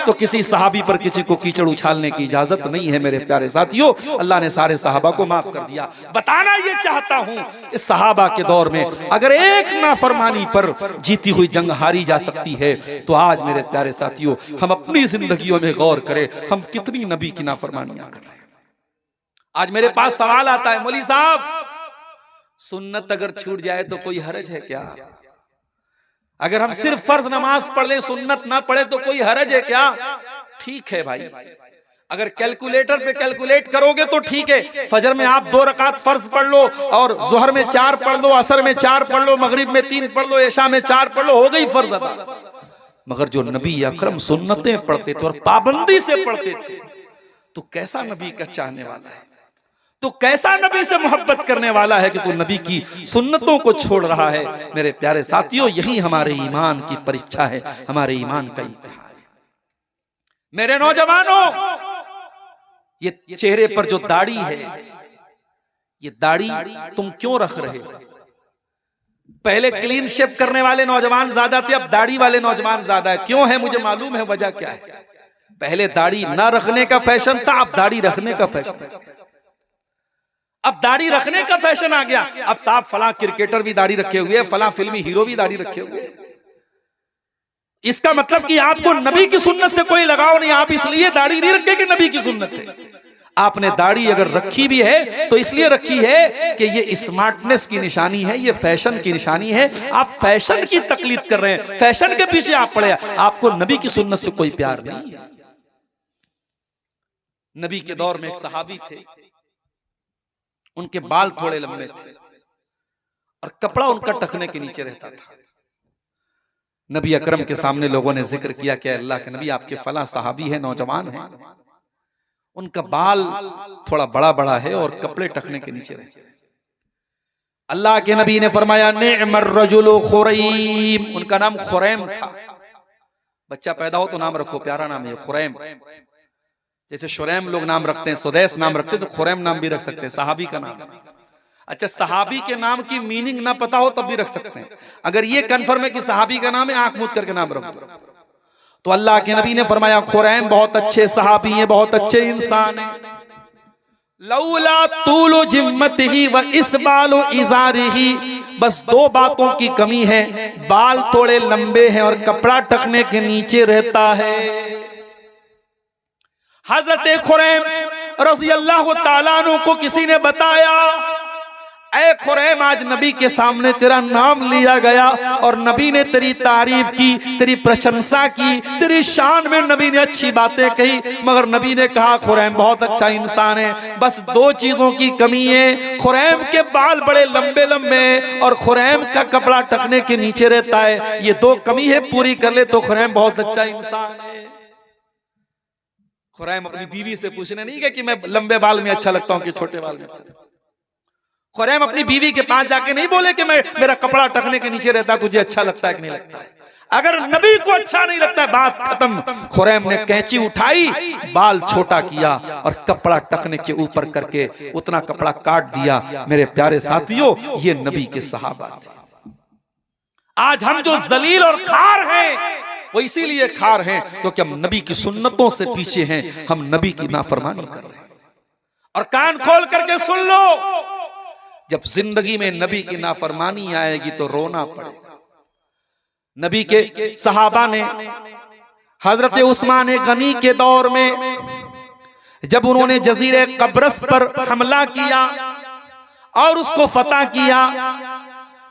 तो किसी सहाबी पर किसी को कीचड़ उछालने की इजाजत नहीं है मेरे प्यारे साथियों। अल्लाह ने सारे सहाबा को माफ कर दिया। बताना ये चाहता हूं इस सहाबा के दौर में अगर एक नाफरमानी पर जीती हुई जंग हारी जा सकती है तो आज मेरे प्यारे साथियों हम अपनी जिंदगियों में गौर करें, हम कितनी नबी की नाफरमानियां कर रहे हैं। आज मेरे पास सवाल आता है, मौलवी साहब सुन्नत अगर छूट जाए तो कोई हरज है क्या? अगर हम सिर्फ फर्ज नमाज पढ़ ले, सुन्नत ना पढ़े तो कोई हरज है क्या? ठीक है भाई, अगर कैलकुलेटर पे कैलकुलेट करोगे तो ठीक है। फजर में आप 2 रकात फर्ज पढ़ लो और जोहर में 4 पढ़ लो, असर में 4 पढ़ लो, मगरिब में 3 पढ़ लो, इशा में 4 पढ़ लो, हो गई फर्ज अदा। मगर जो नबी अकरम सुन्नतें पढ़ते थे और पाबंदी से पढ़ते थे, तो कैसा नबी का चाहने वाला है, तो कैसा नबी से मोहब्बत करने वाला है कि तू नबी की सुन्नतों को छोड़ रहा है। मेरे प्यारे साथियों यही हमारे ईमान की परीक्षा है, हमारे ईमान का इम्तिहान है। मेरे नौजवानों, ये चेहरे पर जो दाढ़ी है, ये दाढ़ी तुम क्यों रख रहे हो? पहले क्लीन शेव करने वाले नौजवान ज्यादा थे, अब दाढ़ी वाले नौजवान ज्यादा है। क्यों है मुझे मालूम है, वजह क्या है। पहले दाढ़ी ना रखने का फैशन था, अब दाढ़ी रखने का फैशन है। अब दाढ़ी रखने का फैशन आ गया। अब साहब फलां क्रिकेटर भी दाढ़ी रखे हुए, फलां फिल्मी हीरो भी दाढ़ी रखे हुए। इसका मतलब कि आपको नबी की सुन्नत से कोई लगाव नहीं, आप इसलिए दाढ़ी नहीं रखे कि नबी की सुन्नत है। आपने दाढ़ी अगर रखी भी है तो इसलिए रखी है कि ये स्मार्टनेस की निशानी है, ये फैशन की निशानी है। आप फैशन की तकलीद कर रहे हैं, फैशन के पीछे आप पड़े, आपको नबी की सुन्नत से कोई प्यार नहीं है। नबी के दौर में एक सहाबी थे, उनके बाल थोड़े लंबे थे और कपड़ा उनका टखने के नीचे रहता था। नबी अकरम के सामने लोगों ने जिक्र किया कि अल्लाह के नबी आपके फला सहाबी है, नौजवान है, उनका बाल थोड़ा बड़ा बड़ा है और कपड़े टखने के नीचे रहते हैं। अल्लाह के नबी ने फरमाया निअमर रजुलु खुरैम, उनका नाम खुरैम था। बच्चा पैदा हो तो नाम रखो, प्यारा नाम है खुरैम। जैसे शुरैम लोग नाम रखते हैं, सुदैस नाम रखते हैं, तो खुरैम नाम भी रख सकते हैं, सहाबी का नाम। अच्छा, सहाबी के नाम की मीनिंग ना पता हो तब भी रख सकते हैं। अगर ये कन्फर्म है कि सहाबी का नाम है, आंख मूंद करके नाम रख दो। तो अल्लाह के नबी ने फरमाया खुरैम बहुत अच्छे सहाबी हैं, बहुत अच्छे इंसान हैं। लौला तूलु जिम्मतिही व इसबालु इजारिही, बस 2 बातों की कमी है, बाल थोड़े लंबे हैं और कपड़ा टखने के नीचे रहता है। हजरत खुरैम रज़ियल्लाहु ताला अन्हु को किसी ने बताया, ऐ खुरैम आज नबी के सामने तेरा नाम लिया गया और नबी ने तेरी तारीफ की, तेरी प्रशंसा की, तेरी शान में नबी ने अच्छी बातें कही, मगर नबी ने कहा खुरैम बहुत अच्छा इंसान है, बस 2 चीजों की कमी है। खुरैम के बाल बड़े लंबे लंबे और खुरैम का कपड़ा टखने के नीचे रहता है। ये 2 कमी है, पूरी कर ले तो खुरैम बहुत अच्छा इंसान है। खुरैम अपनी बीवी से पूछने नहीं गया कि मैं लंबे बाल में अच्छा लगता हूं कि छोटे बाल में अच्छा लगता हूं। खुरैम अपनी बीवी के पास जाके नहीं बोले कि मेरा कपड़ा टखने के नीचे रहता, तुझे अच्छा लगता है कि नहीं लगता है। अगर नबी को अच्छा नहीं लगता है, बात खत्म। खुरैम ने कैंची उठाई, बाल छोटा किया और कपड़ा टखने के ऊपर करके उतना कपड़ा काट दिया। मेरे प्यारे साथियों, ये नबी के सहाबा थे। आज हम जो जलील और खार हैं वो इसीलिए खार हैं क्योंकि हम नबी की सुन्नतों से पीछे हैं, हम नबी की नाफरमानी कर रहे हैं। और कान खोल करके सुन लो, जब जिंदगी में नबी की नाफरमानी आएगी तो रोना पड़ेगा। नबी के सहाबा ने हजरत उस्मान गनी के दौर में जब उन्होंने जजीरे कब्रस पर हमला किया और उसको फतह किया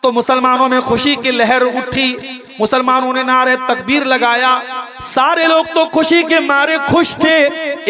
तो मुसलमानों में खुशी की लहर उठी। मुसलमानों ने नारे तकबीर लगाया, सारे लोग तो खुशी के मारे खुश थे।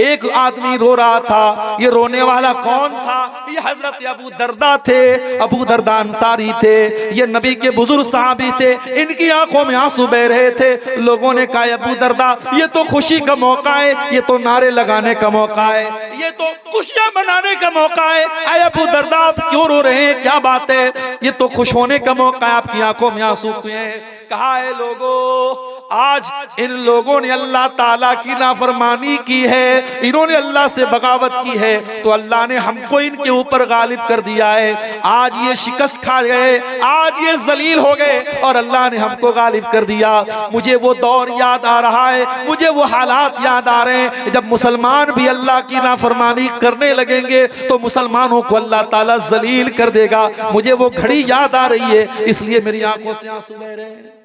एक आदमी रो रहा था। ये रोने वाला कौन था? ये हजरत अबू दरदा थे। अबू दरदा अंसारी थे, ये नबी के बुजुर्ग सहाबी थे। इनकी आंखों में आंसू बह रहे थे। लोगों ने कहा अबू दरदा ये तो खुशी का मौका है, ये तो नारे लगाने का मौका है, ये तो खुशियां मनाने का मौका है। आए अबू दरदा आप क्यों रो रहे हैं, क्या बात है? ये तो खुश होने का मौका है, आपकी आंखों में आंसू क्यों हैं? कहा है लोगों आज इन लोगों ने अल्लाह ताला की नाफरमानी की है, इन्होंने अल्लाह से बगावत की है, तो अल्लाह ने हमको इनके ऊपर गालिब कर दिया है। आज ये शिकस्त खा गए, आज ये जलील हो गए और अल्लाह ने हमको गालिब कर दिया। मुझे वो दौर याद आ रहा है, मुझे वो हालात याद आ रहे हैं जब मुसलमान भी अल्लाह की नाफरमानी करने लगेंगे तो मुसलमानों को अल्लाह ताला जलील कर देगा। मुझे वो घड़ी याद आ रही है, इसलिए मेरी आंखों से आंसू बह रहे हैं।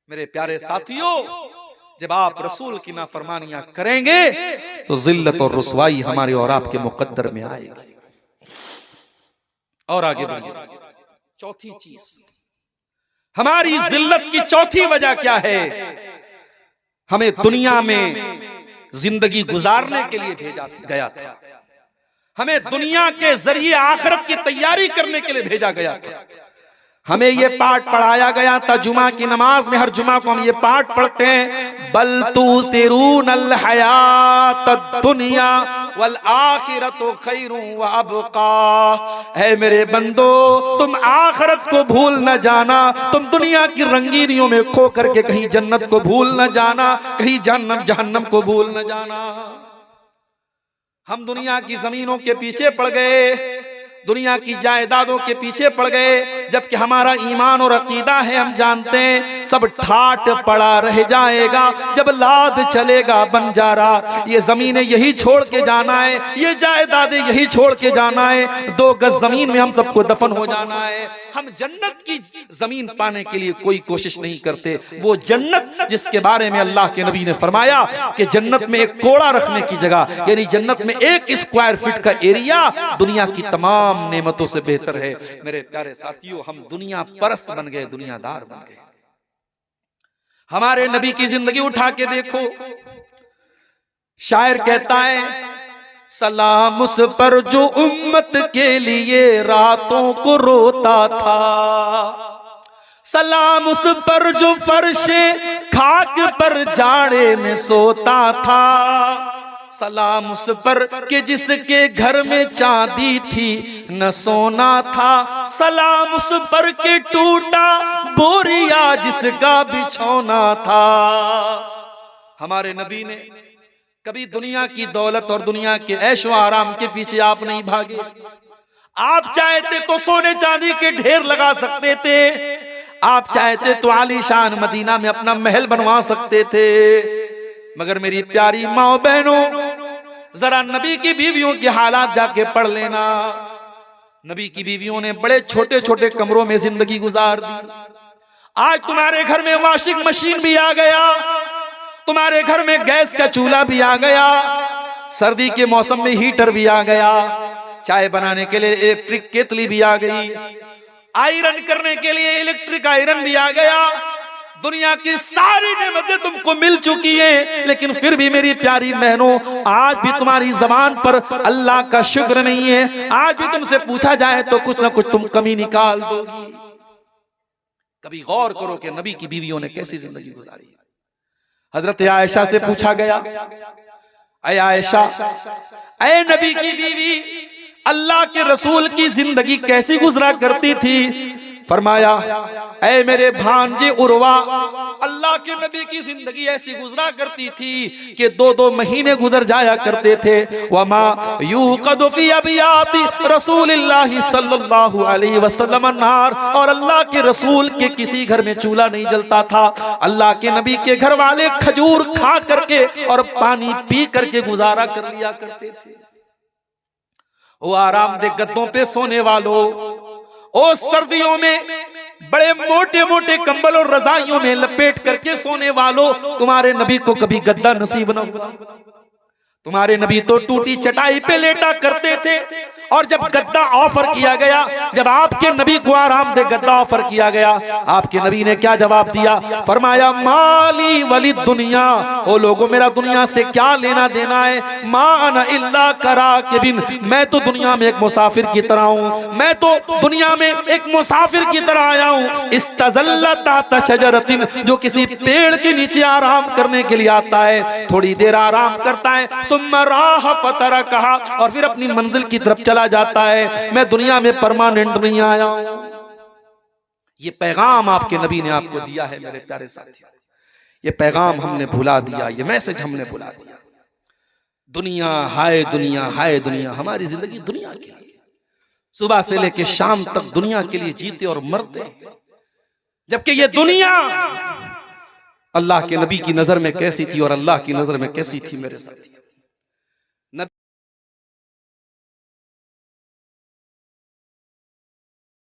मेरे प्यारे साथियों, जब आप रसूल की नाफरमानियां करेंगे तो जिल्लत और रुसवाई हमारे और आपके मुकद्दर में आएगी। और आगे बढ़िए, चौथी चीज, हमारी जिल्लत की चौथी वजह क्या है? हमें दुनिया में जिंदगी गुजारने के लिए भेजा गया था, हमें दुनिया के जरिए आखिरत की तैयारी करने के लिए भेजा गया था। हमें ये पाठ पढ़ाया गया था जुमा की नमाज में, हर जुमा को हम ये पाठ पढ़ते हैं, बल तुसिरूनल हयातद दुनिया वल आखिरतु खैरुन व अबका। है मेरे बंदो, तुम आखिरत को भूल न जाना, तुम दुनिया की रंगीनियों में खो करके कहीं जन्नत को भूल न जाना, कहीं जहन्नम को भूल न जाना। हम दुनिया की जमीनों के पीछे पड़ गए, दुनिया की जायदादों के पीछे पड़ गए, जबकि हमारा ईमान और अकीदा है, हम जानते हैं सब ठाट पड़ा रह जाएगा जब लाद चलेगा बंजारा। ये जमीनें यही छोड़ के जाना है, ये जायदादें यही छोड़ के जाना है, 2 गज जमीन में हम सबको दफन हो जाना है। हम जन्नत की जमीन पाने के लिए कोई कोशिश नहीं करते, वो जन्नत जिसके बारे में अल्लाह के नबी ने फरमाया कि जन्नत में एक कोड़ा रखने की जगह, यानी जन्नत में 1 स्क्वायर फीट का एरिया दुनिया की तमाम नेमतों से बेहतर है। मेरे प्यारे साथियों, हम दुनिया परस्त बन गए, दुनियादार बन गए। हमारे नबी की जिंदगी उठा के देखो, शायर कहता है, सलाम उस पर जो उम्मत के लिए रातों को रोता था, सलाम उस पर जो फर्शे खाक पर जाड़े में सोता था, सलाम उस पर कि जिसके घर में चांदी थी न सोना था, सलाम उस पर के टूटा बोरिया जिसका बिछौना था। हमारे नबी ने कभी दुनिया की दौलत और दुनिया के ऐशो आराम के पीछे आप नहीं भागे। आप चाहते तो सोने चांदी के ढेर लगा सकते थे, आप चाहते तो आलीशान मदीना में अपना महल बनवा सकते थे, मगर मेरी प्यारी माँ बहनों, जरा नबी की बीवियों के हालात जाके पढ़ लेना। नबी की बीवियों ने बड़े छोटे छोटे कमरों में जिंदगी गुजार दी। आज तुम्हारे घर में वॉशिंग मशीन भी आ गया, तुम्हारे घर में गैस का चूल्हा भी आ गया, सर्दी के मौसम में हीटर भी आ गया, चाय बनाने के लिए इलेक्ट्रिक केतली भी आ गई, आयरन करने के लिए इलेक्ट्रिक आयरन भी आ गया। दुनिया की सारी नेमतें तुमको मिल चुकी हैं, लेकिन फिर भी मेरी प्यारी बहनों, आज भी तुम्हारी जबान पर अल्लाह का शुक्र नहीं है। आज भी तुमसे पूछा जाए तो कुछ ना कुछ तुम कमी निकाल दोगी। कभी गौर करो कि नबी की बीवियों ने कैसी जिंदगी गुजारी। हजरत आयशा से पूछा गया, ऐ आयशा, ऐ नबी की बीवी, अल्लाह के रसूल की जिंदगी कैसी गुजरा करती थी? फरमाया, ऐ मेरे भांजे उर्वा, अल्लाह के नबी की जिंदगी ऐसी गुजरा करती थी कि 2-2 महीने गुजर जाया करते थे। वमा यूक़दु फी अबियाति रसूलिल्लाहि सल्लल्लाहु अलैहि वसल्लम अन्नार, और अल्लाह के रसूल के किसी घर में चूल्हा नहीं जलता था। अल्लाह के नबी के घर वाले खजूर खा करके और पानी पी करके गुजारा कर लिया करते थे। वो आरामदेह गद्दों पे सोने वालों, ओ सर्दियों में बड़े मोटे मोटे कंबल और रजाइयों में लपेट करके सोने वालों, तुम्हारे नबी को कभी गद्दा नसीब न हुआ। तुम्हारे नबी तो टूटी चटाई पे लेटा करते थे, और जब गद्दा ऑफर किया गया, जब आपके नबी को आरामदेह गद्दा ऑफर किया गया, आपके नबी ने क्या जवाब दिया? फरमाया, माली वली दुनिया, ओ लोगों, मेरा दुनिया से क्या लेना देना है? मा इल्ला करा के बिन, मैं तो दुनिया में एक मुसाफिर की तरह हूँ, मैं तो दुनिया में एक मुसाफिर की तरह आया हूँ। इस्तज़ल्ला ताता शजरतिन, जो किसी पेड़ के नीचे आराम करने के लिए आता है, थोड़ी देर आराम करता है, सुम्मा राह फतरा कहा, और फिर अपनी मंजिल की तरफ चला जाता है। मैं दुनिया में परमानेंट नहीं आया हूं। ये पैगाम आपके नबी ने आपको दिया है मेरे प्यारे साथी। ये पैगाम हमने भुला दिया, ये मैसेज हमने भुला दिया। दुनिया हाय दुनिया, हमारी जिंदगी दुनिया के लिए, सुबह से लेके शाम तक दुनिया के लिए जीते और मरते, जबकि ये दुनिया अल्लाह के नबी की नजर में कैसी थी और अल्लाह की नजर में कैसी थी मेरे साथी।